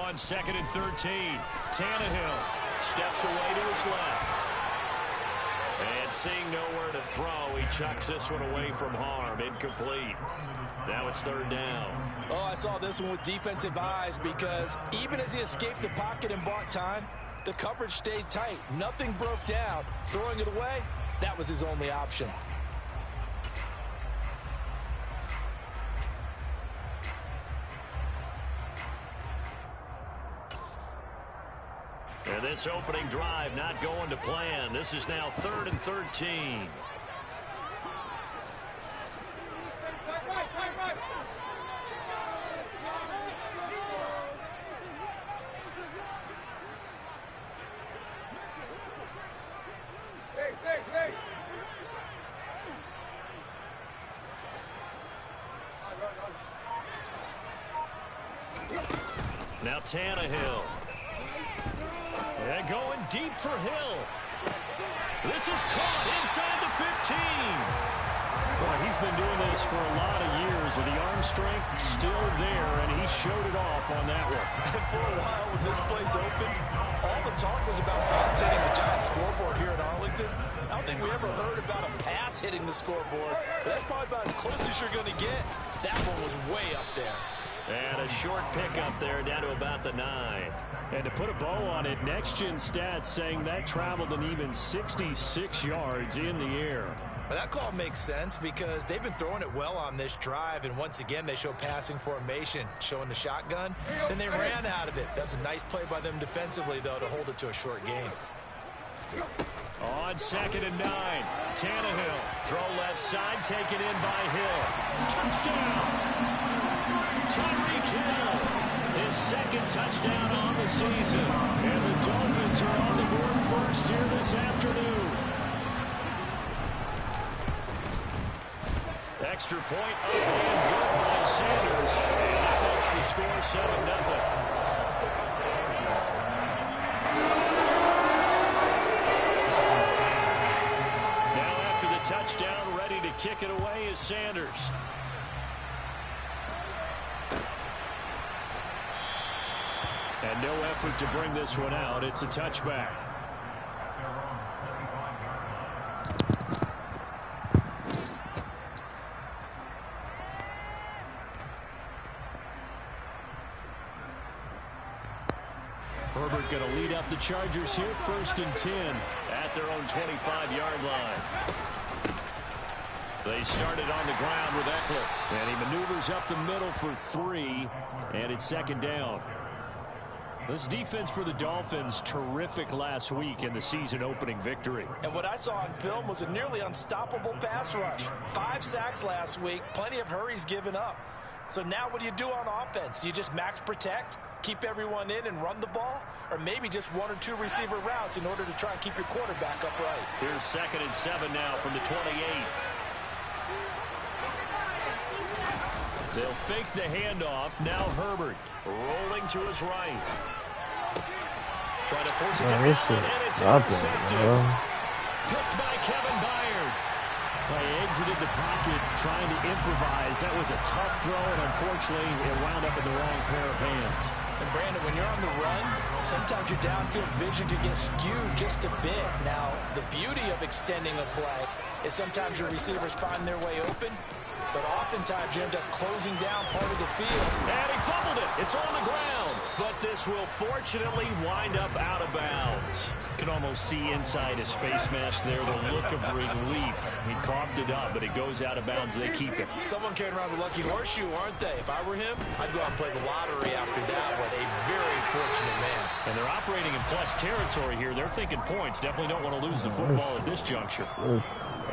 on 2nd and 13. Tannehill steps away to his left. And seeing nowhere to throw, he chucks this one away from harm. Incomplete. Now it's 3rd down. Oh, I saw this one with defensive eyes because even as he escaped the pocket and bought time, the coverage stayed tight. Nothing broke down. Throwing it away, that was his only option. And this opening drive not going to plan. This is now 3rd and 13. Now Tannehill. And going deep for Hill. This is caught inside the 15. Boy, he's been doing this for a lot of years with the arm strength still there, and he showed it off on that one. And for a while when this place opened, all the talk was about punts hitting the Giants scoreboard here at Arlington. I don't think we ever heard about a pass hitting the scoreboard. But that's probably about as close as you're going to get. That one was way up there. And a short pickup there down to about the 9. And to put a bow on it, next-gen stats saying that traveled an even 66 yards in the air. But that call makes sense because they've been throwing it well on this drive, and once again they show passing formation, showing the shotgun. Then they ran out of it. That's a nice play by them defensively, though, to hold it to a short game. On 2nd and 9, Tannehill. Throw left side, taken in by Hill. Touchdown! Tyreek Hill, his 2nd touchdown on the season. And the Dolphins are on the board first here this afternoon. Extra point up and good by Sanders. And that makes the score 7-0. Now after the touchdown, ready to kick it away is Sanders. And no effort to bring this one out. It's a touchback. Herbert going to lead up the Chargers here, 1st and 10 at their own 25-yard line. They started on the ground with Eckler, and he maneuvers up the middle for 3, and it's 2nd down. This defense for the Dolphins, terrific last week in the season-opening victory. And what I saw on film was a nearly unstoppable pass rush. 5 sacks last week, plenty of hurries given up. So now what do you do on offense? You just max protect, keep everyone in and run the ball, or maybe just 1 or 2 receiver routes in order to try and keep your quarterback upright. Here's 2nd and 7 now from the 28. They'll fake the handoff. Now Herbert rolling to his right. Trying to force it to Allen, and it's intercepted. Picked by Kevin Byard. They exited the pocket trying to improvise. That was a tough throw, and unfortunately, it wound up in the wrong pair of hands. And Brandon, when you're on the run, sometimes your downfield vision can get skewed just a bit. Now, the beauty of extending a play is sometimes your receivers find their way open, but oftentimes you end up closing down part of the field. And he fumbled it. It's on the ground. But this will fortunately wind up out of bounds. You can almost see inside his face mask there the look of relief. He coughed it up, but it goes out of bounds. They keep it. Someone carrying around the lucky horseshoe, aren't they? If I were him, I'd go out and play the lottery after that one. A very fortunate man. And they're operating in plus territory here. They're thinking points. Definitely don't want to lose the football at this juncture.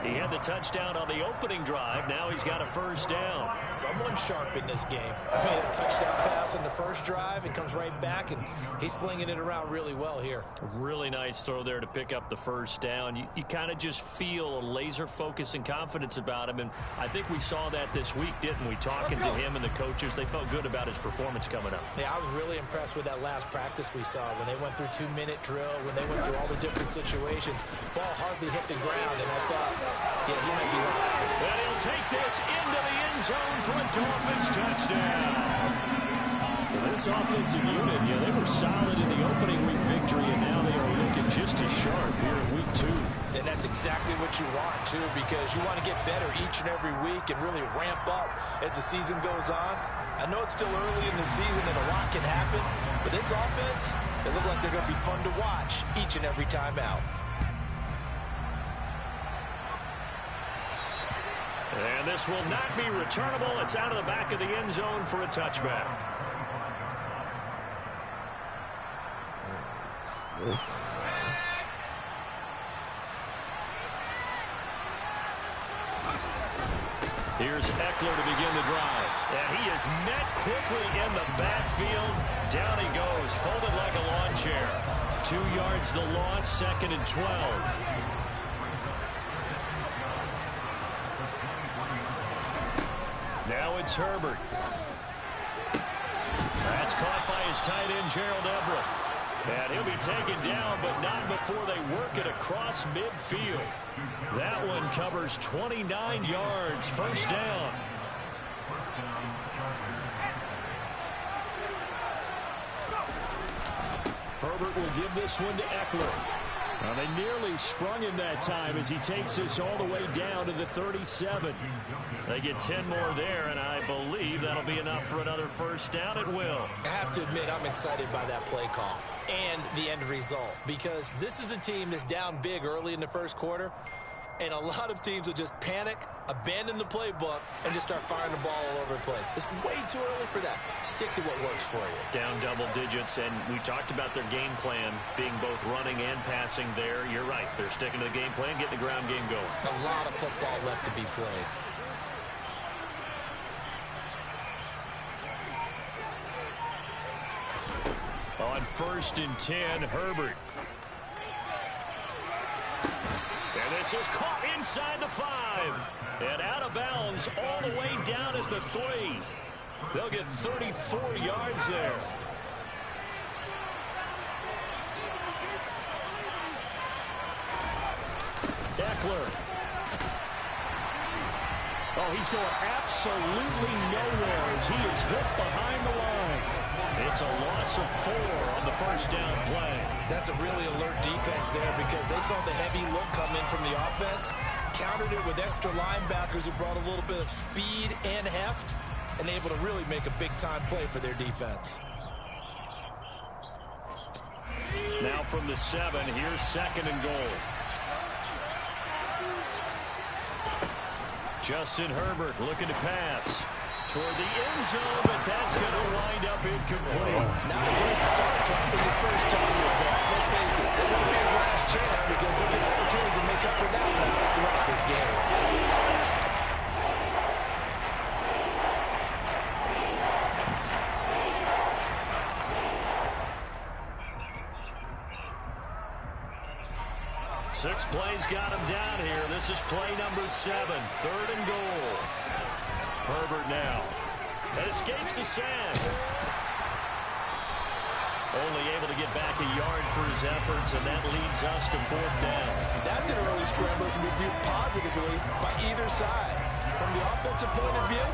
He had the touchdown on the opening drive. Now he's got a 1st down. Someone's sharp in this game. I mean, a touchdown pass on the first drive. It comes right back, and he's flinging it around really well here. Really nice throw there to pick up the 1st down. You kind of just feel a laser focus and confidence about him, and I think we saw that this week, didn't we? Talking to him and the coaches, they felt good about his performance coming up. Yeah, I was really impressed with that last practice we saw when they went through 2-minute drill, when they went through all the different situations. Ball hardly hit the ground, and I thought, yeah, he might be right. And he'll take this into the end zone for a Dolphins touchdown. This offensive unit, they were solid in the opening week victory, and now they are looking just as sharp here in week 2. And that's exactly what you want, too, because you want to get better each and every week and really ramp up as the season goes on. I know it's still early in the season and a lot can happen, but this offense, they look like they're going to be fun to watch each and every time out. And this will not be returnable. It's out of the back of the end zone for a touchback. Here's Eckler to begin the drive. And he is met quickly in the backfield. Down he goes, folded like a lawn chair. 2 yards the loss, 2nd and 12. Now it's Herbert. That's caught by his tight end, Gerald Everett. And he'll be taken down, but not before they work it across midfield. That one covers 29 yards, first down. Herbert will give this one to Eckler. Well, they nearly sprung him that time as he takes this all the way down to the 37. They get 10 more there, and I believe that'll be enough for another first down. It will. I have to admit, I'm excited by that play call and the end result, because this is a team that's down big early in the first quarter, and a lot of teams will just panic, abandon the playbook, and just start firing the ball all over the place. It's way too early for that. Stick to what works for you. Down double digits, and we talked about their game plan being both running and passing there. You're right. They're sticking to the game plan, getting the ground game going. A lot of football left to be played. On 1st and 10, Herbert. And this is caught inside the 5. And out of bounds all the way down at the 3. They'll get 34 yards there. Eckler. Oh, he's going absolutely nowhere as he is hit behind the line. It's a loss of 4 on the first down play. That's a really alert defense there because they saw the heavy look come in from the offense, countered it with extra linebackers who brought a little bit of speed and heft, and able to really make a big-time play for their defense. Now from the 7, here's 2nd and goal. Justin Herbert looking to pass toward the end zone, but that's going to wind up incomplete. Not a great start dropping his first target, but let's face it, that won't be his last chance because he'll get opportunities to make up for that one throughout this game. Six plays got him down here. This is play number 7, 3rd and goal. Herbert now. And escapes the sack. Only able to get back a yard for his efforts, and that leads us to 4th down. That's an early scramble to be viewed positively by either side. From the offensive point of view,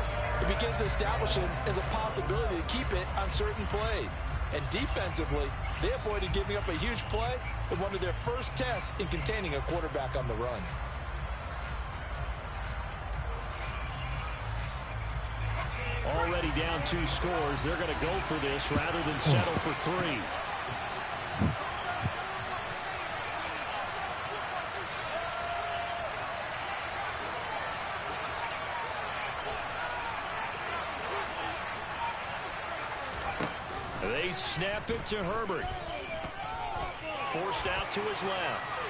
it begins to establish it as a possibility to keep it on certain plays. And defensively, they avoided giving up a huge play in one of their first tests in containing a quarterback on the run. Already down 2 scores. They're going to go for this rather than settle for 3. They snap it to Herbert. Forced out to his left.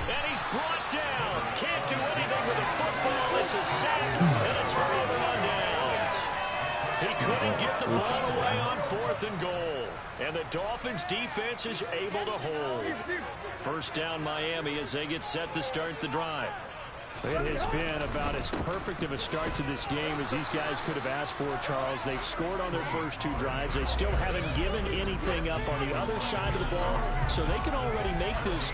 And he's brought down. Can't do anything with the football. It's a sack and a turnover on downs. He couldn't get the ball away on 4th and goal. And the Dolphins defense is able to hold. First down Miami as they get set to start the drive. It has been about as perfect of a start to this game as these guys could have asked for, Charles. They've scored on their first 2 drives. They still haven't given anything up on the other side of the ball, so they can already make this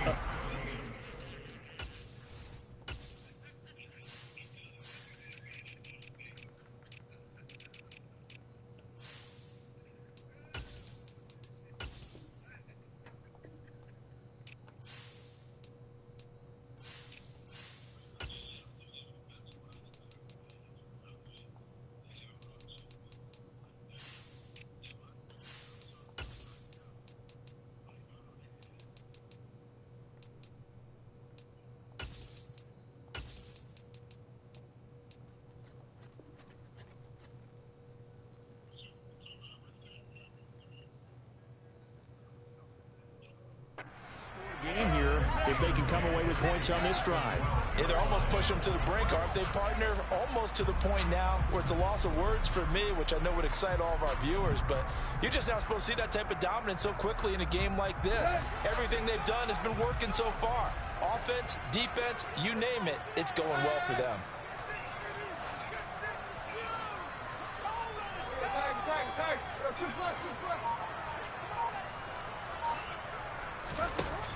if they can come away with points on this drive. Yeah, they're almost push them to the brink, aren't they, partner? Almost to the point now where it's a loss of words for me, which I know would excite all of our viewers, but you're just now supposed to see that type of dominance so quickly in a game like this. Everything they've done has been working so far. Offense, defense, you name it, it's going well for them.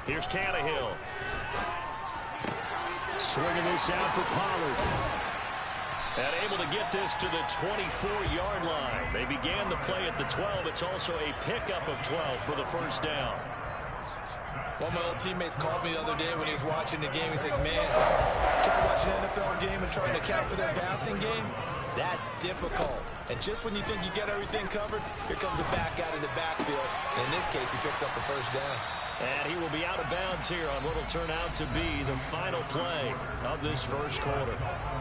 Here's Tannehill. Swinging this out for Pollard. And able to get this to the 24-yard line. They began the play at the 12. It's also a pickup of 12 for the first down. One of my old teammates called me the other day when he was watching the game. He's like, man, trying to watch an NFL game and trying to account for their passing game, that's difficult. And just when you think you get everything covered, here comes a back out of the backfield. And in this case, he picks up a first down. And he will be out of bounds here on what will turn out to be the final play of this first quarter.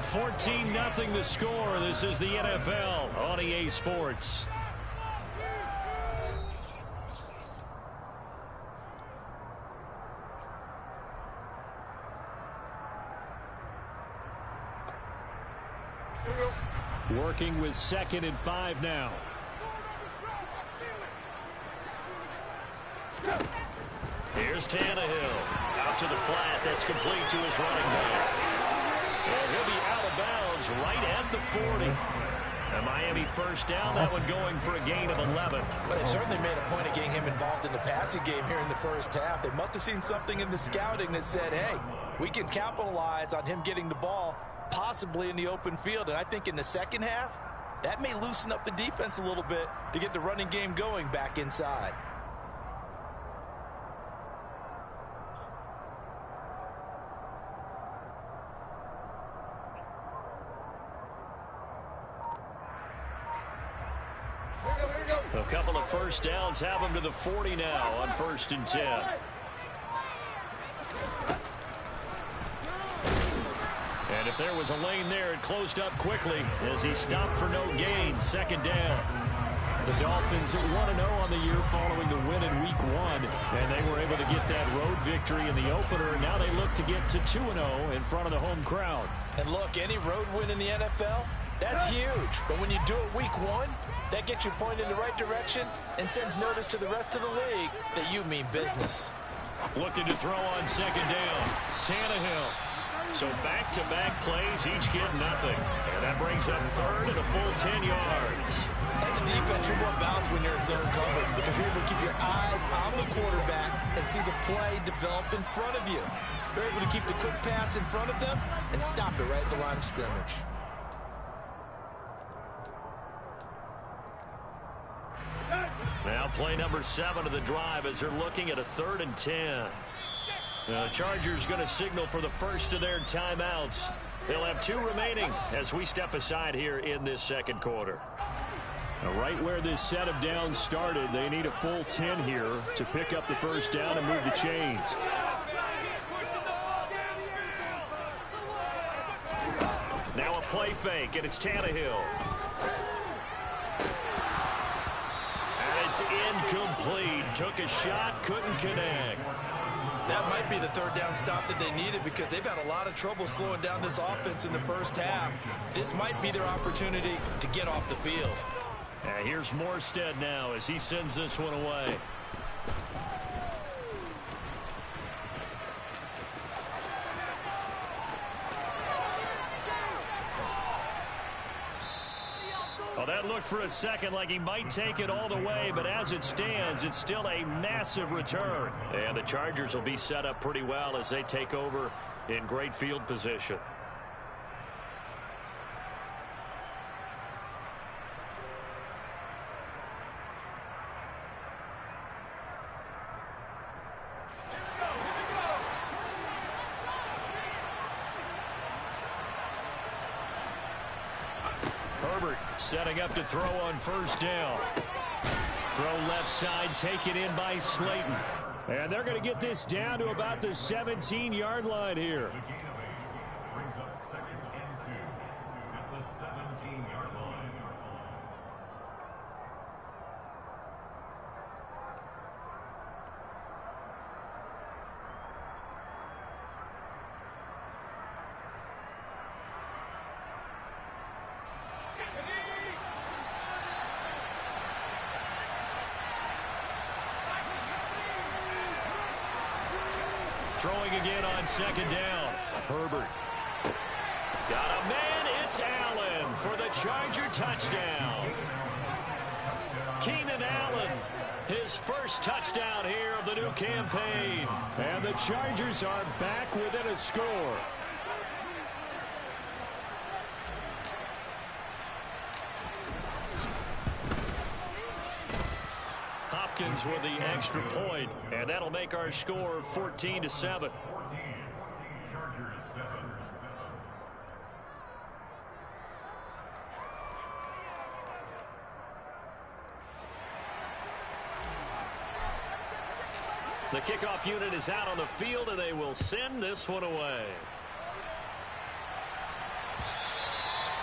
14-0 the score. This is the NFL on EA Sports. Working with 2nd and 5 now. Here's Tannehill. Out to the flat. That's complete to his running back. And he'll be out of bounds right at the 40. A Miami first down. That one going for a gain of 11. But it certainly made a point of getting him involved in the passing game here in the first half. They must have seen something in the scouting that said, hey, we can capitalize on him getting the ball possibly in the open field. And I think in the second half, that may loosen up the defense a little bit to get the running game going back inside. A couple of first downs have them to the 40 now on 1st and 10. And if there was a lane there, it closed up quickly as he stopped for no gain. 2nd down. The Dolphins are 1-0 on the year following the win in Week 1, and they were able to get that road victory in the opener. Now they look to get to 2-0 in front of the home crowd. And look, any road win in the NFL, that's huge. But when you do it Week 1, that gets you pointed in the right direction and sends notice to the rest of the league that you mean business. Looking to throw on 2nd down. Tannehill. So back-to-back plays, each get nothing. And that brings up 3rd and a full 10 yards. As a defense, you're more balanced when you're in zone coverage because you're able to keep your eyes on the quarterback and see the play develop in front of you. You're able to keep the quick pass in front of them and stop it right at the line of scrimmage. Now play number 7 of the drive as they're looking at a 3rd and 10. Now the Chargers going to signal for the first of their timeouts. They'll have 2 remaining as we step aside here in this second quarter. Now right where this set of downs started, they need a full 10 here to pick up the first down and move the chains. Now a play fake, and it's Tannehill. And it's incomplete. Took a shot, couldn't connect. That might be the 3rd down stop that they needed because they've had a lot of trouble slowing down this offense in the first half. This might be their opportunity to get off the field. Here's Morstead now as he sends this one away. Well, that looked for a second like he might take it all the way, but as it stands, it's still a massive return. And the Chargers will be set up pretty well as they take over in great field position. Herbert setting up to throw on 1st down. Throw left side, taken in by Slayton. And they're going to get this down to about the 17-yard line here. Brings up 2nd and 2 at the 17-yard line. Throwing again on second down. Herbert. Got a man. It's Allen for the Charger touchdown. Keenan Allen, his first touchdown here of the new campaign. And the Chargers are back within a score. Hopkins with the extra point, and that'll make our score 14-7. The kickoff unit is out on the field, and they will send this one away.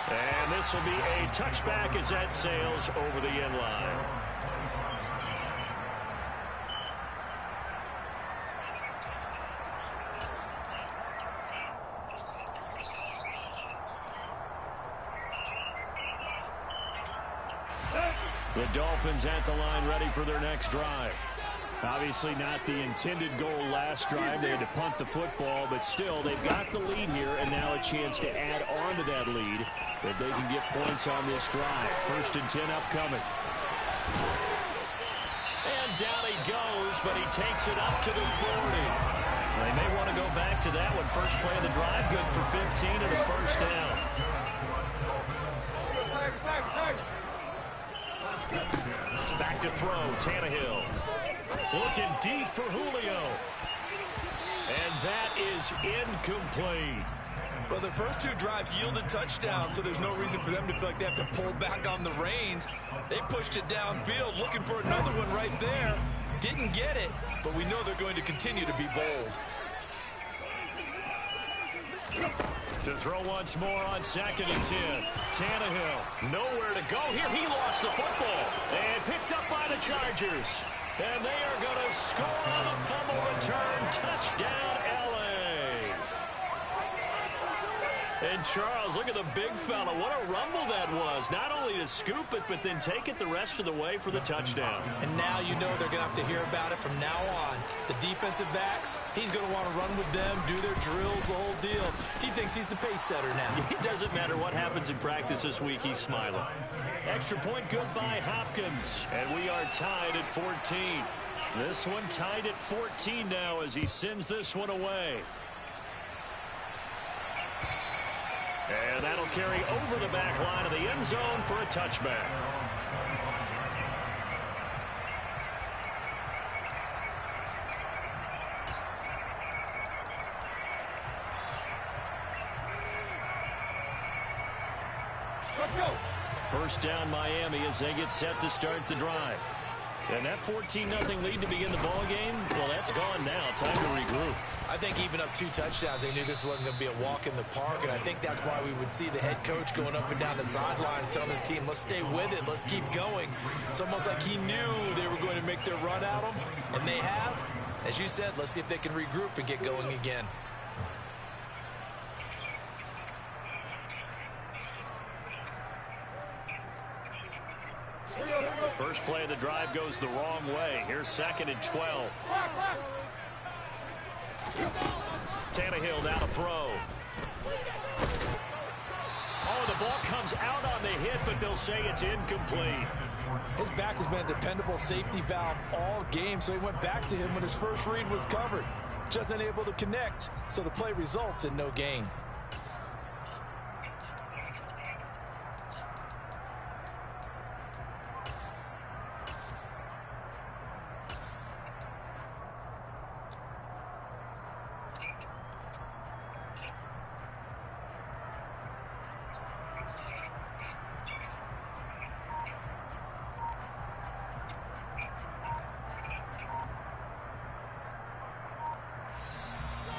And this will be a touchback as that sails over the end line. The Dolphins at the line ready for their next drive. Obviously not the intended goal last drive. They had to punt the football, but still they've got the lead here and now a chance to add on to that lead if they can get points on this drive. 1st and 10 upcoming. And down he goes, but he takes it up to the 40. They may want to go back to that one. First play of the drive, good for 15 and a first down. Back to throw, Tannehill. Looking deep for Julio. And that is incomplete. Well, the first 2 drives yielded touchdowns, so there's no reason for them to feel like they have to pull back on the reins. They pushed it downfield, looking for another one right there. Didn't get it, but we know they're going to continue to be bold. To throw once more on 2nd and 10. Tannehill, nowhere to go here. He lost the football and picked up by the Chargers. And they are going to score on a fumble return. Touchdown, L.A. And Charles, look at the big fella. What a rumble that was. Not only to scoop it, but then take it the rest of the way for the touchdown. And now you know they're going to have to hear about it from now on. The defensive backs, he's going to want to run with them, do their drills, the whole deal. He thinks he's the pace setter now. It doesn't matter what happens in practice this week. He's smiling. Extra point good by Hopkins. And we are tied at 14. This one tied at 14 now as he sends this one away. And that'll carry over the back line of the end zone for a touchback. First down Miami as they get set to start the drive. And that 14-0 lead to begin the ball game, well, that's gone now. Time to regroup. I think even up 2 touchdowns, they knew this wasn't going to be a walk in the park, and I think that's why we would see the head coach going up and down the sidelines telling his team, let's stay with it, let's keep going. It's almost like he knew they were going to make their run at him, and they have. As you said, let's see if they can regroup and get going again. First play of the drive goes the wrong way. Here's 2nd and 12. Tannehill down to throw. Oh, the ball comes out on the hit, but they'll say it's incomplete. His back has been a dependable safety valve all game, so he went back to him when his first read was covered. Just unable to connect, so the play results in no gain.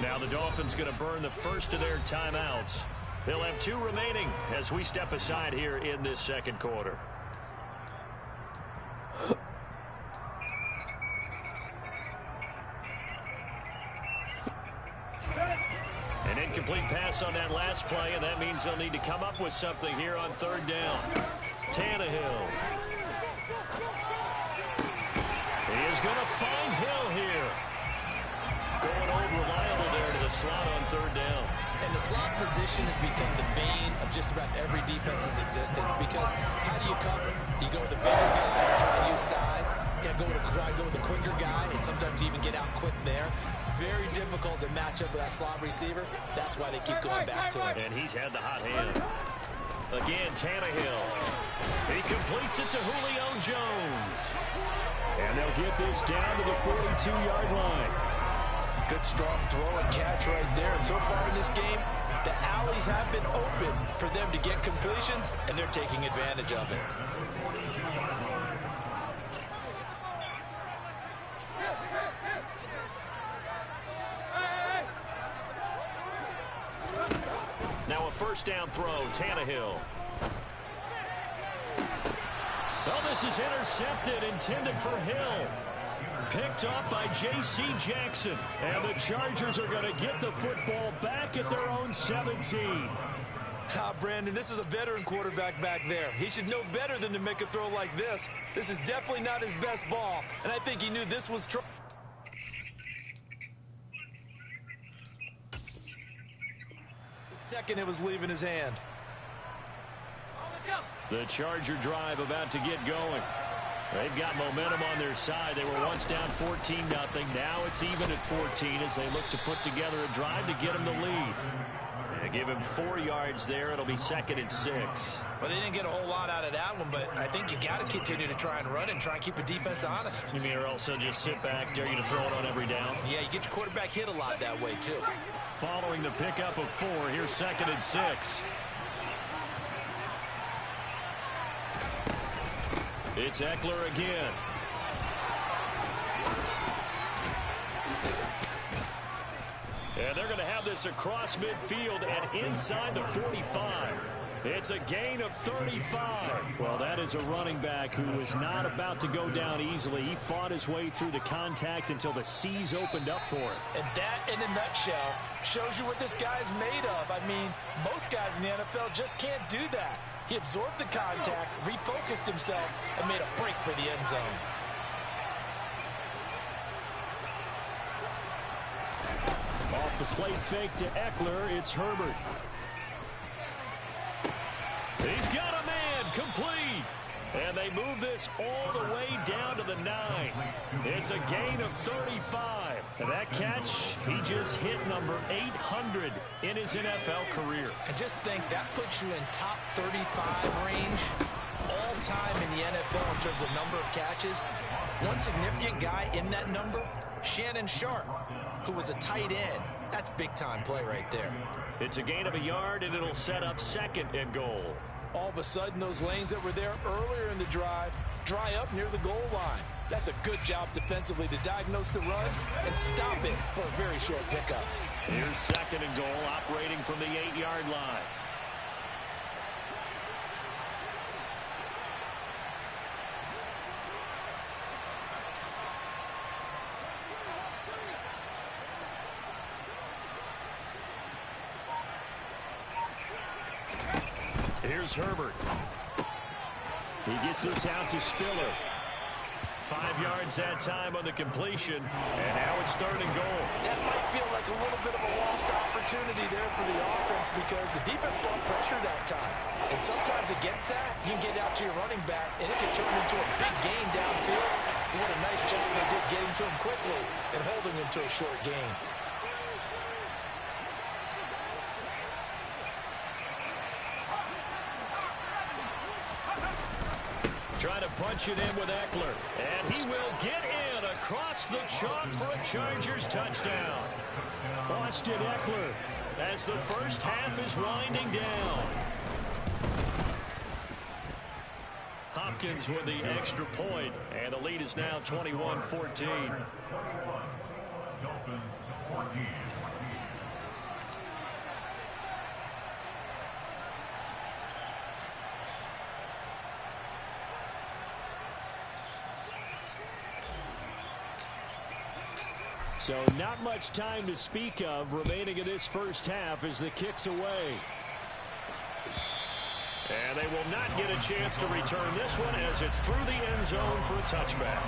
Now the Dolphins going to burn the first of their timeouts. They'll have 2 remaining as we step aside here in this second quarter. An incomplete pass on that last play, and that means they'll need to come up with something here on 3rd down. Tannehill. He is going to find Hill here. Going old reliable slot on third down. And the slot position has become the bane of just about every defense's existence because how do you cover? Do you go with the bigger guy and try and use size? Can I go with the quicker guy and sometimes even get out quick there? Very difficult to match up with that slot receiver. That's why they keep going back to it. And he's had the hot hand. Again, Tannehill. He completes it to Julio Jones. And they'll get this down to the 42-yard line. Good strong throw and catch right there. And so far in this game, the alleys have been open for them to get completions, and they're taking advantage of it. Now a first down throw, Tannehill. Well, this is intercepted, intended for Hill. Picked up by J.C. Jackson. And the Chargers are going to get the football back at their own 17. Brandon, this is a veteran quarterback back there. He should know better than to make a throw like this. This is definitely not his best ball, and I think he knew this was trouble. The second it was leaving his hand. The Charger drive about to get going. They've got momentum on their side. They were once down 14-0. Now it's even at 14 as they look to put together a drive to get them the lead. They give him 4 yards there. It'll be second and 6. Well, they didn't get a whole lot out of that one, but I think you got to continue to try and run and try and keep the defense honest. You mean or also just sit back, dare you to throw it on every down? Yeah, you get your quarterback hit a lot that way, too. Following the pickup of 4, here's second and 6. It's Eckler again. And they're going to have this across midfield and inside the 45. It's a gain of 35. Well, that is a running back who was not about to go down easily. He fought his way through the contact until the C's opened up for him. And that, in a nutshell, shows you what this guy's made of. I mean, most guys in the NFL just can't do that. He absorbed the contact, refocused himself, and made a break for the end zone. Off the play fake to Eckler, it's Herbert. He's got a man, complete. And they move this all the way down to the 9. It's a gain of 35. And that catch, he just hit number 800 in his NFL career. And just think, that puts you in top 35 range all time in the NFL in terms of number of catches. One significant guy in that number, Shannon Sharp, who was a tight end. That's big-time play right there. It's a gain of a yard, and it'll set up second and goal. All of a sudden, those lanes that were there earlier in the drive dry up near the goal line. That's a good job defensively to diagnose the run and stop it for a very short pickup. Here's second and goal, operating from the 8-yard line. Here's Herbert. He gets this out to Spiller. 5 yards that time on the completion, and now it's third and goal. That might feel like a little bit of a lost opportunity there for the offense because the defense brought pressure that time. And sometimes against that, you can get out to your running back, and it can turn into a big gain downfield. What a nice job they did getting to him quickly and holding him to a short gain. Trying to punch it in with Eckler. And he will get in across the chalk for a Chargers touchdown. Austin Eckler. As the first half is winding down. Hopkins with the extra point, and the lead is now 21-14. Dolphins 14. So not much time to speak of remaining in this first half as the kick's away. And they will not get a chance to return this one as it's through the end zone for a touchback.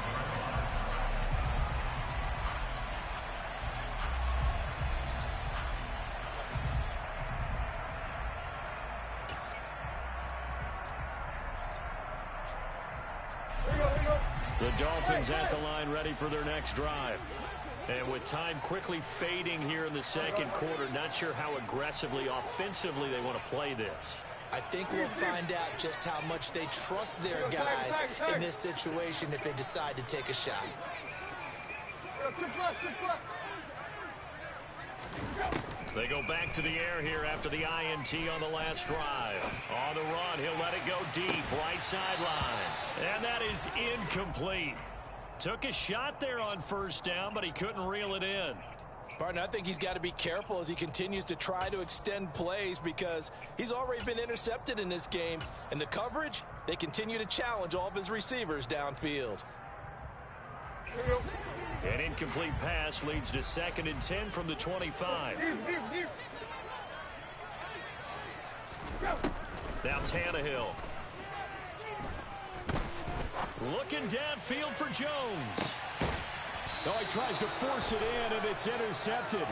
The Dolphins at the line ready for their next drive. And with time quickly fading here in the second quarter, not sure how aggressively, offensively they want to play this. I think we'll find out just how much they trust their guys in this situation if they decide to take a shot. They go back to the air here after the INT on the last drive. On the run, he'll let it go deep, right sideline. And that is incomplete. Took a shot there on first down, but he couldn't reel it in. Barton, I think he's got to be careful as he continues to try to extend plays because he's already been intercepted in this game. And the coverage, they continue to challenge all of his receivers downfield. An incomplete pass leads to 2nd and 10 from the 25. Now Tannehill. Looking downfield for Jones. Oh, he tries to force it in, and it's intercepted.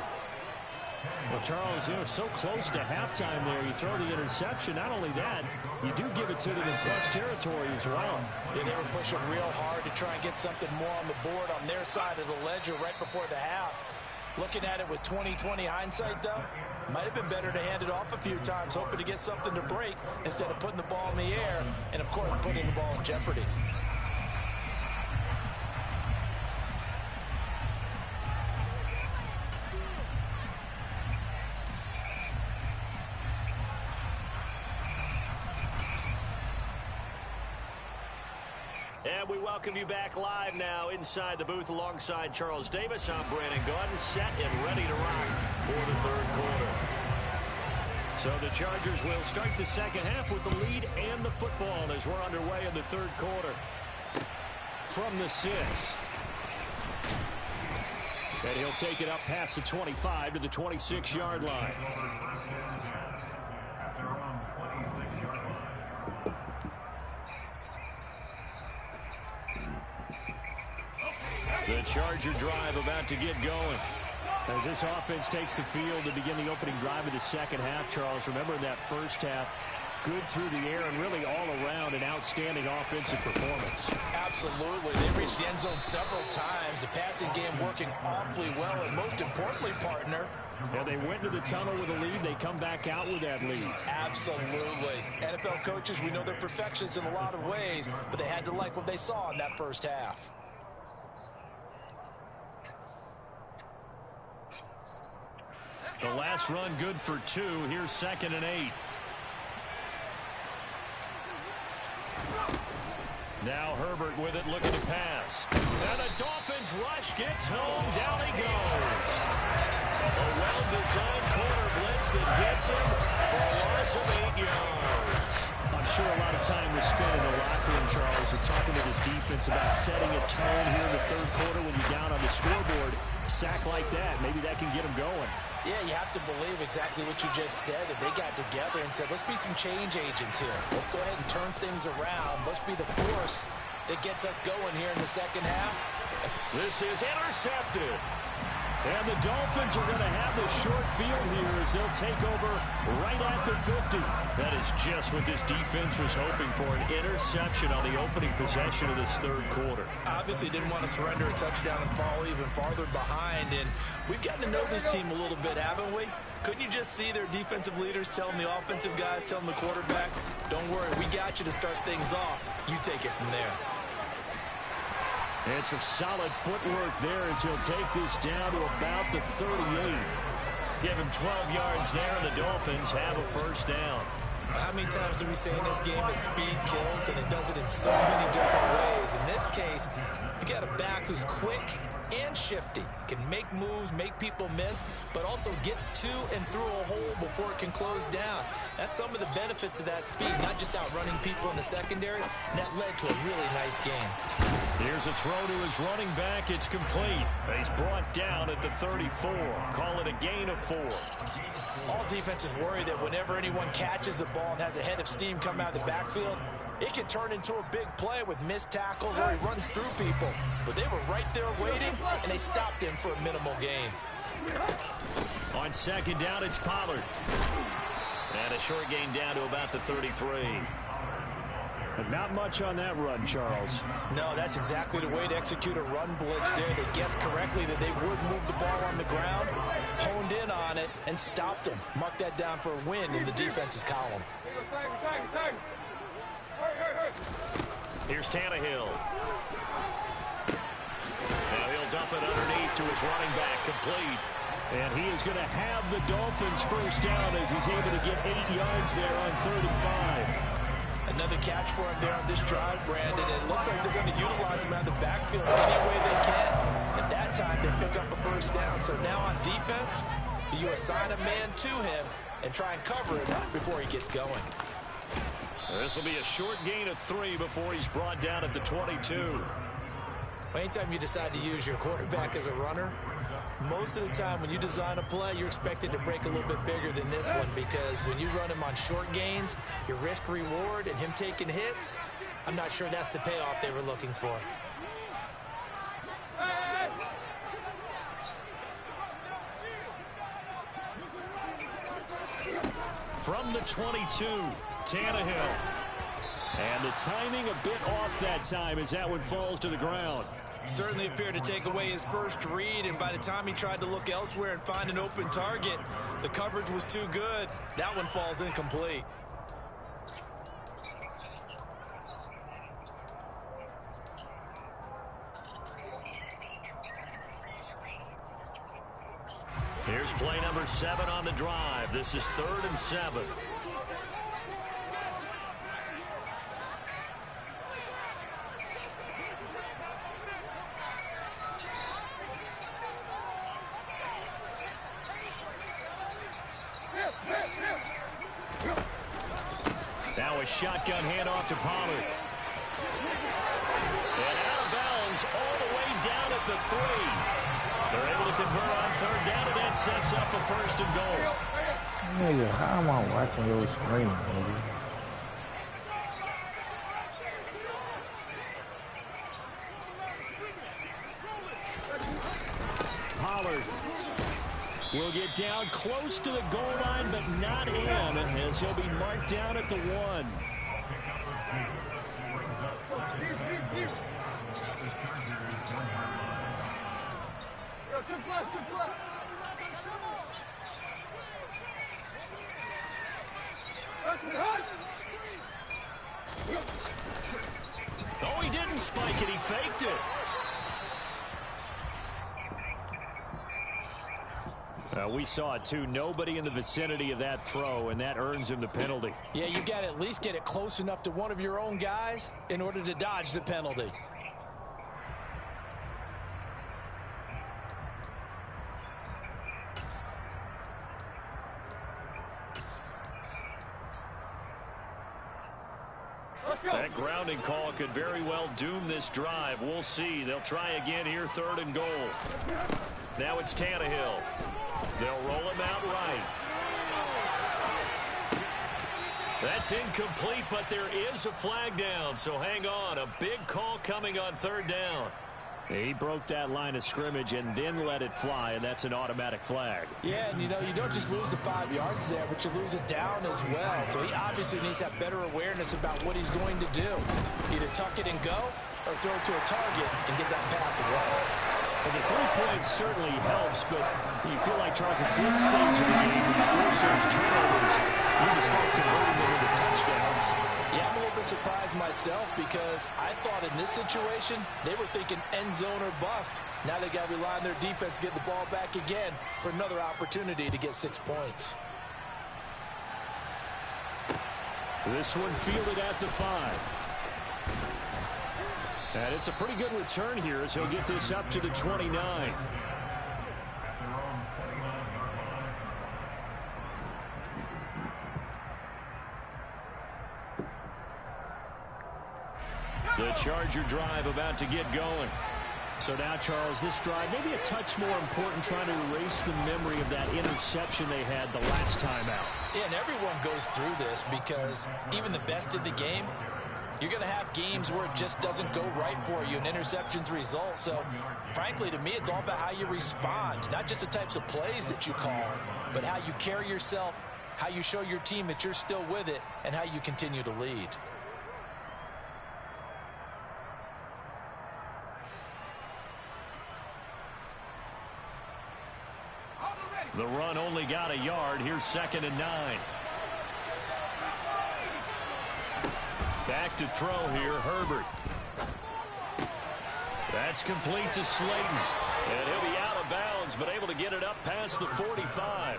Well, Charles, so close to halftime there. You throw the interception. Not only that, you do give it to them in plus territory as well. Yeah, they were pushing real hard to try and get something more on the board on their side of the ledger right before the half. Looking at it with 20/20 hindsight, though, might have been better to hand it off a few times, hoping to get something to break instead of putting the ball in the air and, of course, putting the ball in jeopardy. And we welcome you back live now inside the booth alongside Charles Davis. I'm Brandon Gaudin, set and ready to rock for the third quarter. So the Chargers will start the second half with the lead and the football as we're underway in the third quarter. From the 6. And he'll take it up past the 25 to the 26-yard line. The Charger drive about to get going. As this offense takes the field to begin the opening drive of the second half, Charles, remember in that first half, good through the air and really all around an outstanding offensive performance. Absolutely. They reached the end zone several times. The passing game working awfully well, and most importantly, partner, yeah, they went to the tunnel with a lead. They come back out with that lead. Absolutely. NFL coaches, we know they're perfectionists in a lot of ways, but they had to like what they saw in that first half. The last run good for 2. Here's 2nd and 8. Now Herbert with it, looking to pass. And the Dolphins rush, gets home, down he goes. A well-designed corner blitz that gets him for a loss of 8 yards. I'm sure a lot of time was spent in the locker room, Charles, with talking to this defense about setting a tone here in the third quarter when you're down on the scoreboard. A sack like that, maybe that can get them going. Yeah, you have to believe exactly what you just said. That they got together and said, let's be some change agents here. Let's go ahead and turn things around. Let's be the force that gets us going here in the second half. This is intercepted. And the Dolphins are going to have the short field here as they'll take over right at the 50. That is just what this defense was hoping for, an interception on the opening possession of this third quarter. Obviously didn't want to surrender a touchdown and fall even farther behind. And we've gotten to know this team a little bit, haven't we? Couldn't you just see their defensive leaders telling the offensive guys, telling the quarterback, don't worry, we got you to start things off. You take it from there. And some solid footwork there as he'll take this down to about the 38. Give him 12 yards there, and the Dolphins have a first down. How many times do we say in this game that speed kills, and it does it in so many different ways? In this case, you got a back who's quick and shifty, can make moves, make people miss, but also gets to and through a hole before it can close down. That's some of the benefits of that speed, not just outrunning people in the secondary, and that led to a really nice game. Here's a throw to his running back. It's complete. He's brought down at the 34. Call it a gain of 4. All defenses worry that whenever anyone catches the ball and has a head of steam come out of the backfield, it can turn into a big play with missed tackles or he runs through people. But they were right there waiting, and they stopped him for a minimal gain. On second down, it's Pollard. And a short gain down to about the 33. But not much on that run, Charles. No, that's exactly the way to execute a run blitz there. They guessed correctly that they would move the ball on the ground, honed in on it, and stopped them. Mark that down for a win in the defense's column. Here's Tannehill. Now he'll dump it underneath to his running back, complete. And he is going to have the Dolphins first down as he's able to get 8 yards there on 3rd and 5. Another catch for him there on this drive, Brandon. It looks like they're going to utilize him out of the backfield any way they can. At that time, they pick up a first down. So now on defense, do you assign a man to him and try and cover him before he gets going? This will be a short gain of 3 before he's brought down at the 22. Anytime you decide to use your quarterback as a runner, most of the time when you design a play, you're expected to break a little bit bigger than this one, because when you run him on short gains, your risk reward and him taking hits, I'm not sure that's the payoff they were looking for. From the 22, Tannehill. And the timing a bit off that time as that one falls to the ground. Certainly appeared to take away his first read, and by the time he tried to look elsewhere and find an open target, the coverage was too good. That one falls incomplete. Here's play number 7 on the drive. This is 3rd and 7. Now a shotgun handoff to Pollard. And out of bounds all the way down at the 3. They're able to convert on 3rd down, and that sets up a 1st and goal. Nigga, how am I watching your screen, nigga? Pollard will get down close to the goal line, but not in, as he'll be marked down at the 1. Oh, he didn't spike it. He faked it. We saw it too. Nobody in the vicinity of that throw, and that earns him the penalty. Yeah, you got to at least get it close enough to one of your own guys in order to dodge the penalty. That grounding call could very well doom this drive. We'll see. They'll try again here, 3rd and goal. Now it's Tannehill. They'll roll him out right. That's incomplete, but there is a flag down, so hang on. A big call coming on 3rd down. He broke that line of scrimmage and then let it fly, and that's an automatic flag. Yeah, and you know, you don't just lose the 5 yards there, but you lose it down as well. So he obviously needs to have better awareness about what he's going to do. Either tuck it and go, or throw it to a target and get that pass away. Well, the 3 points certainly helps, but you feel like, Charles, at this stage of the game, when you force those turnovers, you need to start converting them into touchdowns. Yeah, I'm a little bit surprised myself, because I thought in this situation, they were thinking end zone or bust. Now they got to rely on their defense to get the ball back again for another opportunity to get 6 points. This one fielded at the 5. And it's a pretty good return here as he'll get this up to the 29. The Charger drive about to get going. So now, Charles, this drive maybe a touch more important, trying to erase the memory of that interception they had the last time out. Yeah, and everyone goes through this, because even the best in the game, you're going to have games where it just doesn't go right for you, and interceptions result. So, frankly, to me, it's all about how you respond, not just the types of plays that you call, but how you carry yourself, how you show your team that you're still with it, and how you continue to lead. The run only got a yard. Here's 2nd and 9. Back to throw here, Herbert. That's complete to Slayton. And he'll be out of bounds, but able to get it up past the 45.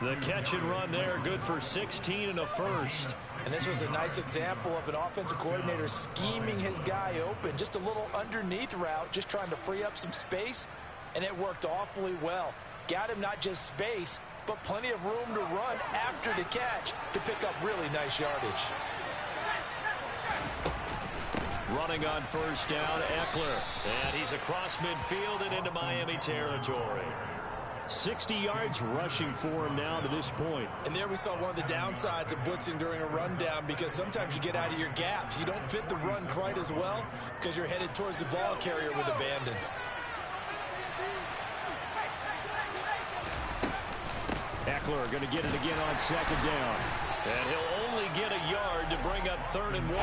The catch and run there, good for 16 and a first. And this was a nice example of an offensive coordinator scheming his guy open. Just a little underneath route, just trying to free up some space, and it worked awfully well. Got him not just space, but plenty of room to run after the catch to pick up really nice yardage. Running on first down, Eckler. And he's across midfield and into Miami territory. 60 yards rushing for him now to this point. And there we saw one of the downsides of blitzing during a rundown, because sometimes you get out of your gaps. You don't fit the run quite as well because you're headed towards the ball carrier with abandon. Eckler going to get it again on 2nd down. And he'll only get a yard to bring up 3rd and 1.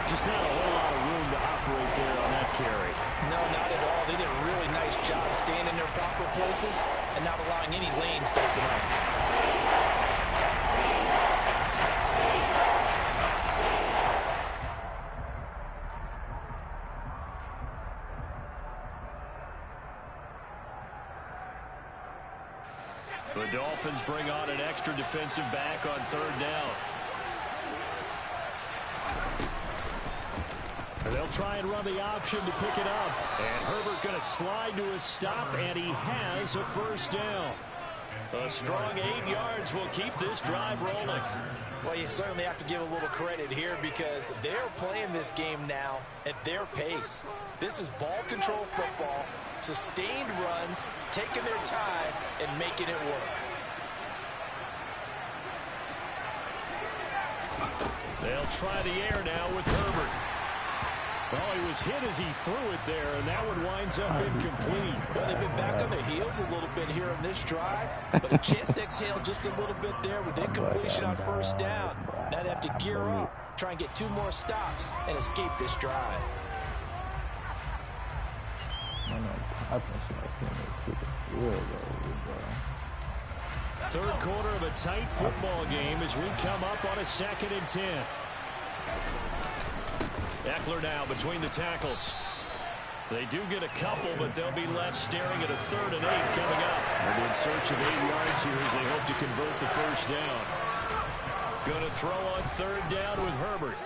Just not a whole lot of room to operate there on that carry. No, not at all. They did a really nice job staying in their proper places and not allowing any lanes to open up. The Dolphins bring on an extra defensive back on 3rd down. They'll try and run the option to pick it up. And Herbert going to slide to a stop, and he has a first down. A strong 8 yards will keep this drive rolling. Well, you certainly have to give a little credit here, because they're playing this game now at their pace. This is ball control football, sustained runs, taking their time and making it work. They'll try the air now with Herbert. Well, he was hit as he threw it there, and that one winds up incomplete. Well, they've been back on their heels a little bit here on this drive, but a chance to exhale just a little bit there with incompletion on first down. Now they have to gear up, try and get 2 more stops, and escape this drive. Third quarter of a tight football game as we come up on a 2nd and 10. Eckler now between the tackles. They do get a couple, but they'll be left staring at a 3rd and 8 coming up. They'll be in search of 8 yards here as they hope to convert the first down. Going to throw on 3rd down with Herbert.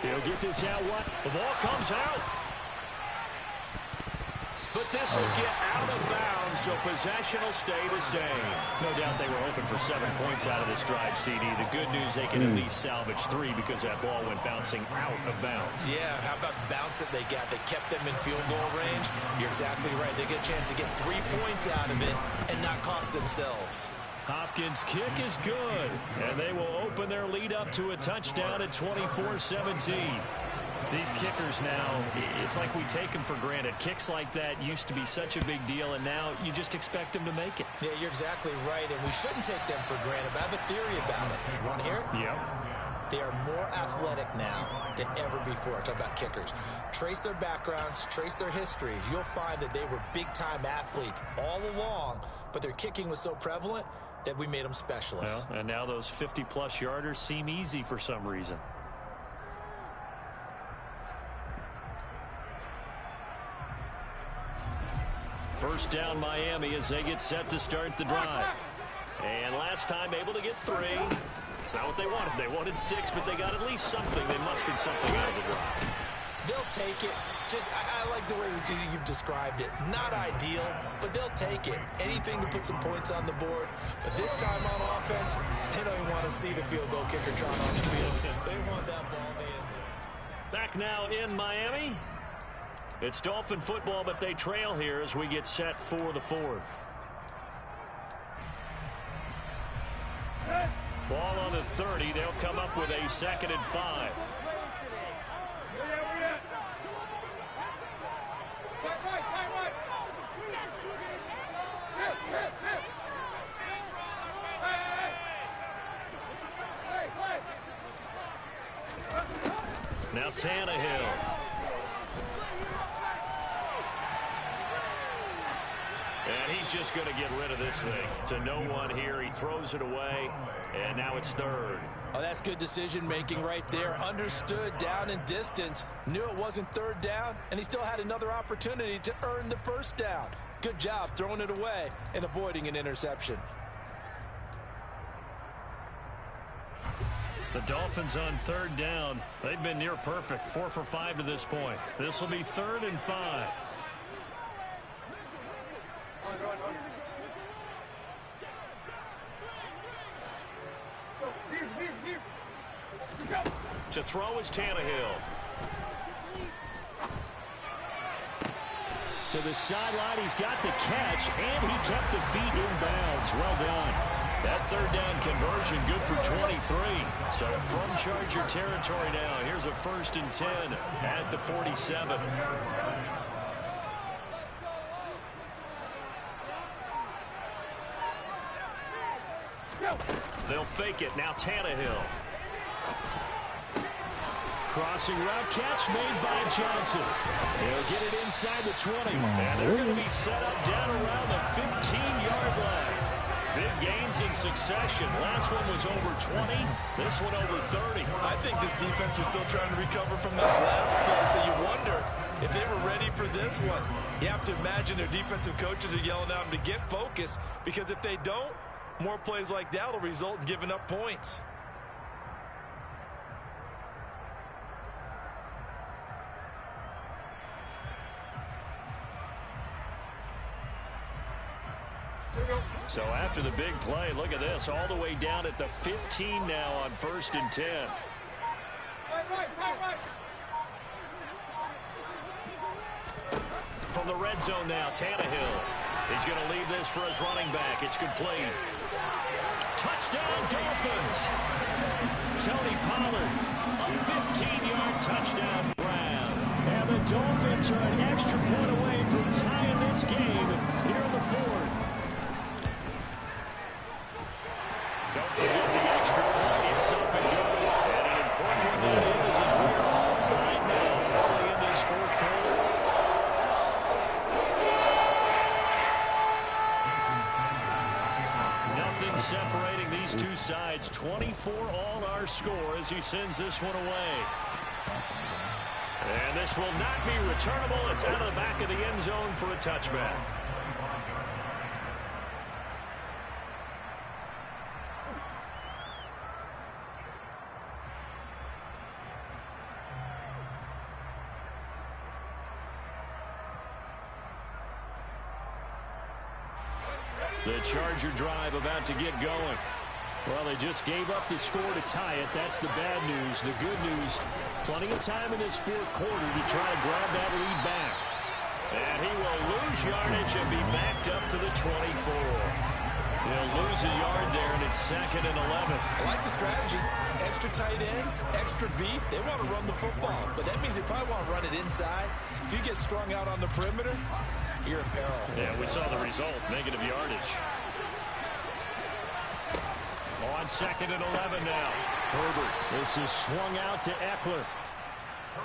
He'll get this out. What? The ball comes out. But this will get out of bounds, so possession will stay the same. No doubt they were hoping for 7 points out of this drive, CD. The good news, they can at least salvage 3 because that ball went bouncing out of bounds. Yeah, how about the bounce that they got? They kept them in field goal range. You're exactly right. They get a chance to get 3 points out of it and not cost themselves. Hopkins' kick is good, and they will open their lead up to a touchdown at 24-17. These kickers now, it's like we take them for granted. Kicks like that used to be such a big deal, and now you just expect them to make it. Yeah, you're exactly right, and we shouldn't take them for granted. But I have a theory about it. You want to hear it? Yep. They are more athletic now than ever before. Talk about kickers. Trace their backgrounds, trace their histories. You'll find that they were big-time athletes all along, but their kicking was so prevalent that we made them specialists. Well, and now those 50-plus yarders seem easy for some reason. First down Miami as they get set to start the drive. And last time able to get 3. It's not what they wanted. They wanted 6, but they got at least something. They mustered something out of the drive. They'll take it. Just, I like the way you've described it. Not ideal, but they'll take it. Anything to put some points on the board. But this time on offense, they don't even want to see the field goal kicker trot on the field. They want that ball in the end zone. Back now in Miami. It's Dolphin football, but they trail here as we get set for the 4th. Ball on the 30. They'll come up with a 2nd and 5. Now Tannehill. And just going to get rid of this thing. To no one here. He throws it away, and now it's third. Oh, that's good decision-making right there. Understood down and distance. Knew it wasn't third down, and he still had another opportunity to earn the first down. Good job throwing it away and avoiding an interception. The Dolphins on third down. They've been near perfect. 4 for 5 to this point. This will be 3rd and 5. To throw is Tannehill. To the sideline, he's got the catch, and he kept the feet in bounds. Well done. That third down conversion good for 23. So from Charger territory now, here's a 1st and 10 at the 47. They'll fake it. Now Tannehill. Crossing route catch made by Johnson. He'll get it inside the 20. And they're going to be set up down around the 15-yard line. Big gains in succession. Last one was over 20. This one over 30. I think this defense was still trying to recover from that last play, so you wonder if they were ready for this one. You have to imagine their defensive coaches are yelling at them to get focused, because if they don't, more plays like that will result in giving up points. So after the big play, look at this, all the way down at the 15 now on 1st and 10. From the red zone now, Tannehill. He's going to leave this for his running back. It's complete. Touchdown, Dolphins. Tony Pollard, a 15-yard touchdown grab. And the Dolphins are an extra point away from tying this game here in the 4th. Don't forget the extra point. It's up and good. And an important one that is as we're all tied now early in this 4th quarter. Nothing separating these two sides. 24 all our score as he sends this one away. And this will not be returnable. It's out of the back of the end zone for a touchback. The Charger drive about to get going. Well, they just gave up the score to tie it. That's the bad news. The good news, plenty of time in this 4th quarter to try to grab that lead back. And he will lose yardage and be backed up to the 24. He'll lose a yard there, and it's 2nd and 11. I like the strategy. Extra tight ends, extra beef. They want to run the football, but that means they probably want to run it inside. If you get strung out on the perimeter, you're in peril. Yeah, we saw the result, negative yardage. On 2nd and 11 now. Herbert, this is swung out to Eckler.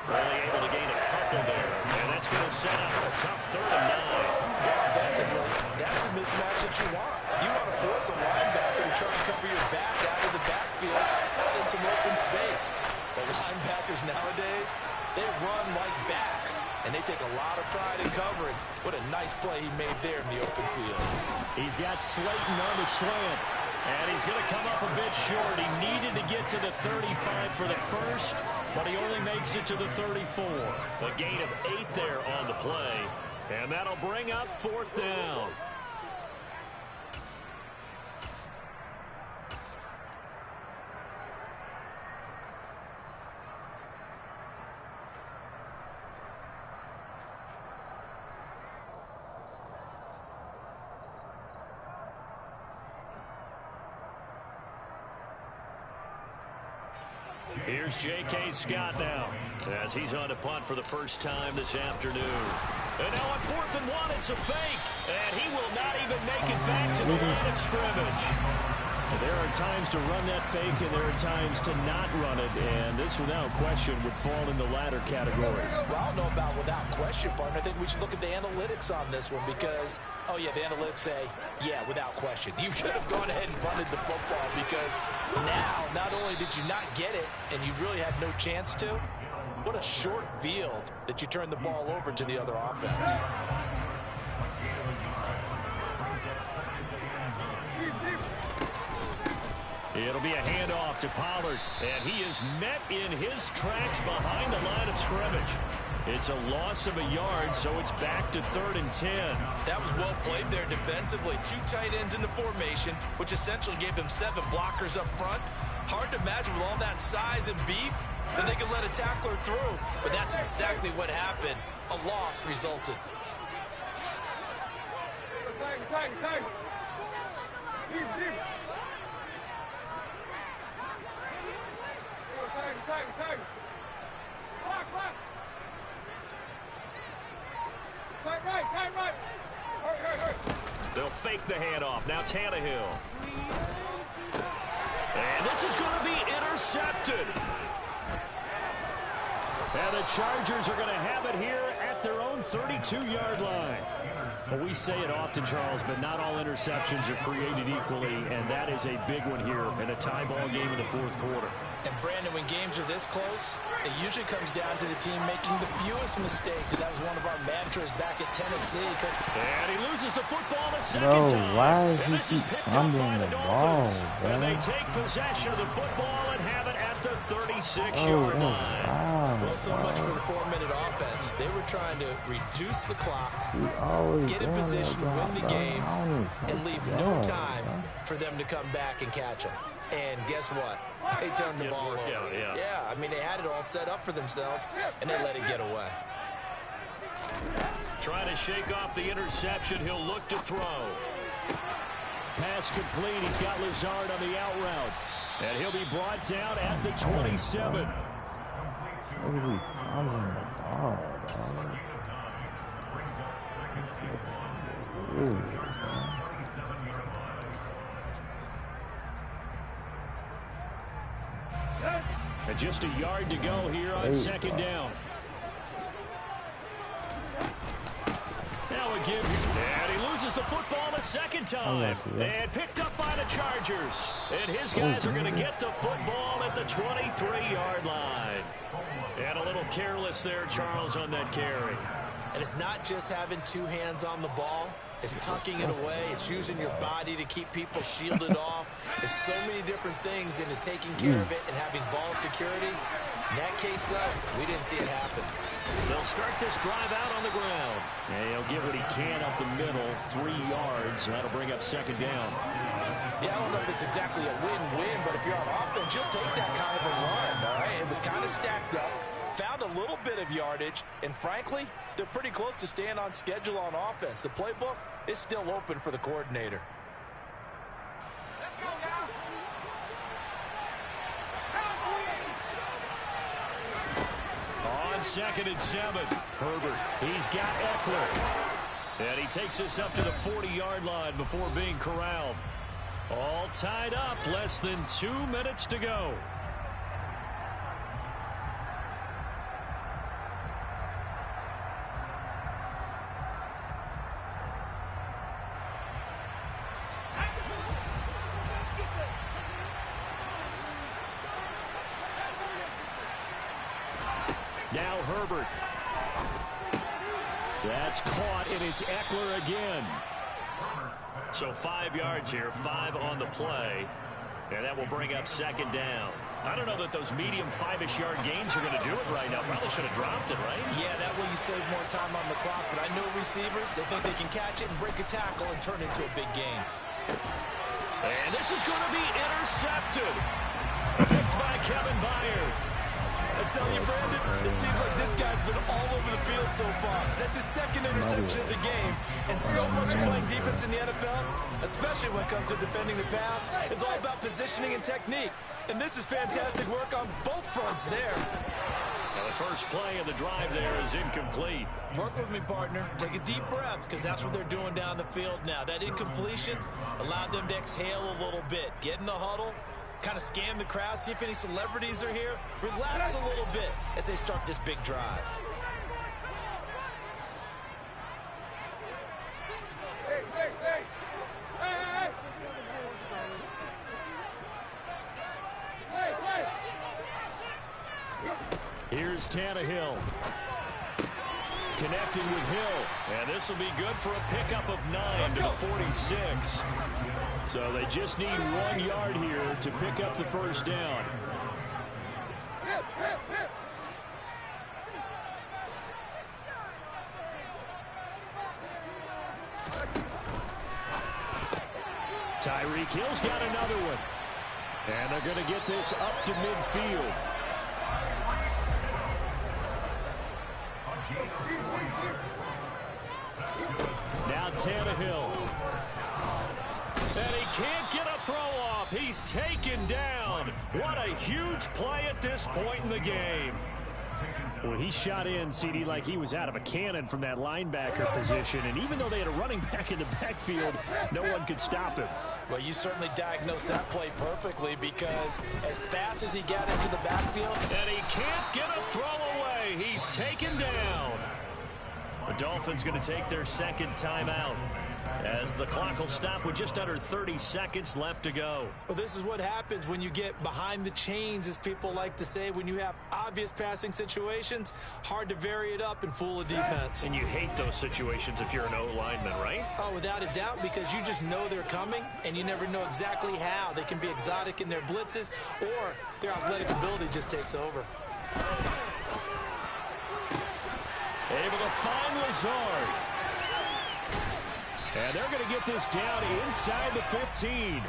Really able to gain a couple there. And that's going to set up a tough 3rd and 9. Defensively, that's the mismatch that you want. You want to force a linebacker to try and cover your back out of the backfield out in some open space. The linebackers nowadays, they run like backs, and they take a lot of pride in covering. What a nice play he made there in the open field. He's got Slayton on the slant. And he's going to come up a bit short. He needed to get to the 35 for the first, but he only makes it to the 34. A gain of 8 there on the play, and that'll bring up 4th down. Here's J.K. Scott now as he's on to punt for the first time this afternoon. And now on 4th and 1, it's a fake. And he will not even make it back to the line of scrimmage. There are times to run that fake, and there are times to not run it, and this, without question, would fall in the latter category. Well, I don't know about without question, partner. I think we should look at the analytics on this one because, oh, yeah, the analytics say, yeah, without question. You should have gone ahead and punted the football because now, not only did you not get it, and you really had no chance to, what a short field that you turned the ball over to the other offense. It'll be a handoff to Pollard, and he is met in his tracks behind the line of scrimmage. It's a loss of a yard, so it's back to 3rd and 10. That was well played there defensively. 2 tight ends in the formation, which essentially gave them 7 blockers up front. Hard to imagine with all that size and beef that they could let a tackler through, but that's exactly what happened. A loss resulted. They'll fake the handoff. Now Tannehill. And this is going to be intercepted. And the Chargers are going to have it here at their own 32-yard line. Well, we say it often, Charles, but not all interceptions are created equally, and that is a big one here in a tie ball game in the 4th quarter. And, Brandon, when games are this close, it usually comes down to the team making the fewest mistakes, and that was one of our mantras back at Tennessee. And he loses the football a second time. Why and is he keep fumbling the ball, bro? And they take possession of the football and have it at the 36-yard line. Wow. Well, so much for the 4-minute offense. They were trying to reduce the clock, get in position to win the game, and leave no time for them to come back and catch them. And guess what? They turned the ball over. Yeah, I mean, they had it all set up for themselves, and they let it get away. Trying to shake off the interception. He'll look to throw. Pass complete. He's got Lazard on the out route. And he'll be brought down at the 27. And just a yard to go here on 2nd down. Now again, and he loses the football a second time. And picked up by the Chargers. And his guys are going to get the football at the 23-yard line. And a little careless there, Charles, on that carry. And it's not just having 2 hands on the ball. It's tucking it away. It's using your body to keep people shielded off. There's so many different things into taking care of it and having ball security. In that case, though, we didn't see it happen. They'll start this drive out on the ground. And he'll get what he can up the middle, 3 yards. That'll bring up 2nd down. Yeah, I don't know if it's exactly a win-win, but if you're on offense, you'll take that kind of a run, all right? It was kind of stacked up. Found a little bit of yardage, and frankly, they're pretty close to staying on schedule on offense. The playbook is still open for the coordinator. Let's go now. On 2nd and 7, Herbert. He's got Eckler. And he takes us up to the 40-yard line before being corralled. All tied up, less than 2 minutes to go. Now Herbert. That's caught, and it's Eckler again. So 5 yards here, 5 on the play. And that will bring up 2nd down. I don't know that those medium 5-ish yard gains are going to do it right now. Probably should have dropped it, right? Yeah, that way you save more time on the clock. But I know receivers, they think they can catch it and break a tackle and turn it into a big game. And this is going to be intercepted. Picked by Kevin Byard. I tell you, Brandon, it seems like this guy's been all over the field so far. That's his 2nd interception of the game. And so much of playing defense in the NFL, especially when it comes to defending the pass, is all about positioning and technique. And this is fantastic work on both fronts there. And the first play of the drive there is incomplete. Work with me, partner. Take a deep breath, because that's what they're doing down the field now. That incompletion allowed them to exhale a little bit. Get in the huddle, kind of scan the crowd, see if any celebrities are here. Relax a little bit as they start this big drive. Here's Tannehill. Connecting with Hill. And this will be good for a pickup of 9 to the 46. So they just need 1 yard here to pick up the first down. Tyreek Hill's got another one. And they're going to get this up to midfield. Now Tannehill. And he can't get a throw off. He's taken down. What a huge play at this point in the game. Well, he shot in, CD, like he was out of a cannon from that linebacker position. And even though they had a running back in the backfield, no one could stop him. Well, you certainly diagnosed that play perfectly, because as fast as he got into the backfield, and he can't get a throw away. He's taken down. The Dolphins going to take their second timeout as the clock will stop with just under 30 seconds left to go. Well, this is what happens when you get behind the chains, as people like to say. When you have obvious passing situations, hard to vary it up and fool a defense. And you hate those situations if you're an O-lineman, right? Oh, without a doubt, because you just know they're coming, and you never know exactly how. They can be exotic in their blitzes, or their athletic ability just takes over. Able to find Lazard. And they're going to get this down inside the 15.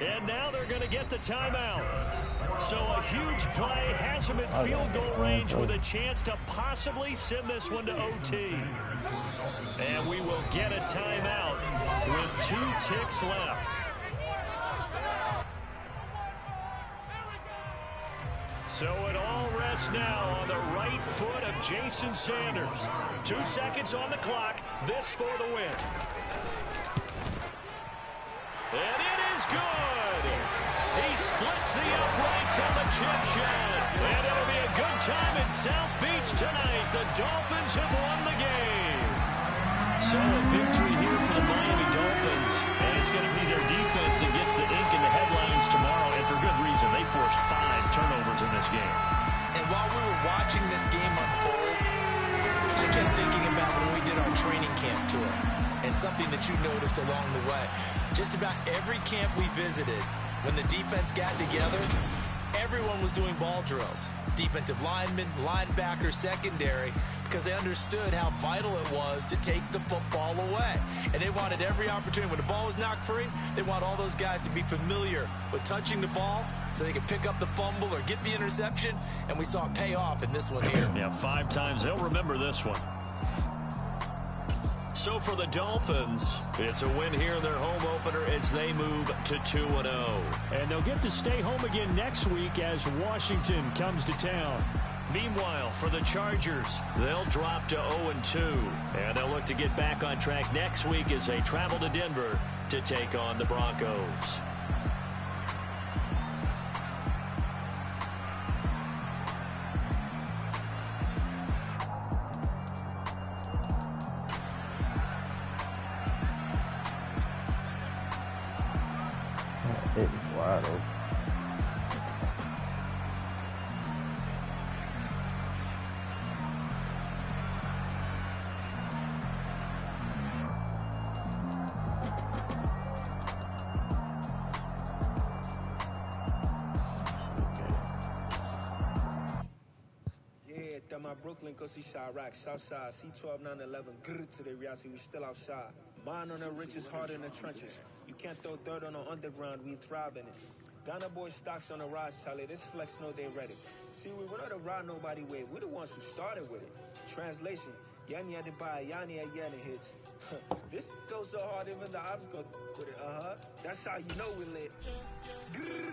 And now they're going to get the timeout. So a huge play has them in field goal range with a chance to possibly send this one to OT. And we will get a timeout with 2 ticks left. So it all rests now on the right foot of Jason Sanders. 2 seconds on the clock. This for the win. And it is good. He splits the uprights on the chip shot. And it'll be a good time in South Beach tonight. The Dolphins have won the game. So a victory here for the Miami Dolphins. And it's going to be their defense that gets the ink in the headlines tomorrow. And for good reason. They forced 5 turnovers in this game. And while we were watching this game unfold, I kept thinking about when we did our training camp tour. And something that you noticed along the way. Just about every camp we visited, when the defense got together, everyone was doing ball drills. Defensive linemen, linebackers, secondary, because they understood how vital it was to take the football away. And they wanted every opportunity. When the ball was knocked free, they want all those guys to be familiar with touching the ball so they could pick up the fumble or get the interception. And we saw it pay off in this one here. Yeah, 5 times. They'll remember this one. So for the Dolphins, it's a win here in their home opener as they move to 2-0. And they'll get to stay home again next week as Washington comes to town. Meanwhile, for the Chargers, they'll drop to 0-2. And they'll look to get back on track next week as they travel to Denver to take on the Broncos. It's wide open. Yeah, my Brooklyn, go see Chirac, Southside, C12, 911, grrr to the reality, we still outside. Mine on the riches, hard in the trenches. You can't throw dirt on the underground, we thrive in it. Ghana boy stocks on the rise, Charlie, this flex know they ready. See, we were not to ride nobody with, we're the ones who started with it. Translation, Yanni had to buy, Yanni had Yanni hits. This goes so hard, even the ops go with it. That's how you know we lit. Grrr.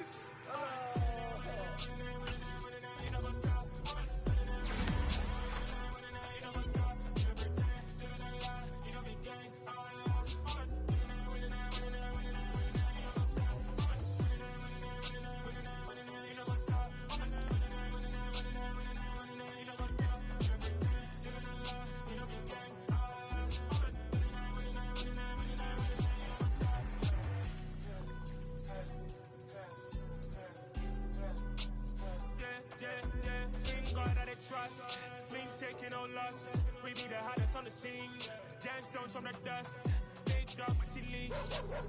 Trust, clean taking no loss. We be the hottest on the scene. Gemstones from the dust. Big dog, my leash.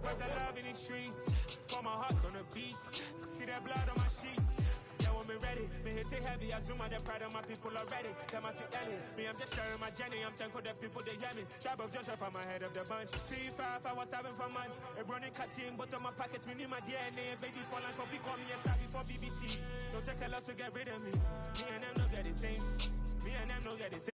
Where's the love in the streets? Pour my heart on the beat. See that blood on my sheets. Yeah, when me ready, me hit it heavy. I zoom out the pride of my people already. Them I see Ellie. Me, I'm just sharing my journey. I'm thankful that people they hear me. Tribe of Joseph, I'm ahead of the bunch. 3-5, I was starving for months. A brownie cut in, but on my pockets, me need my DNA. Baby for lunch, but we call me a star before BBC. Don't take a lot to get rid of me. Me and them know that the same. Me and them know that the same.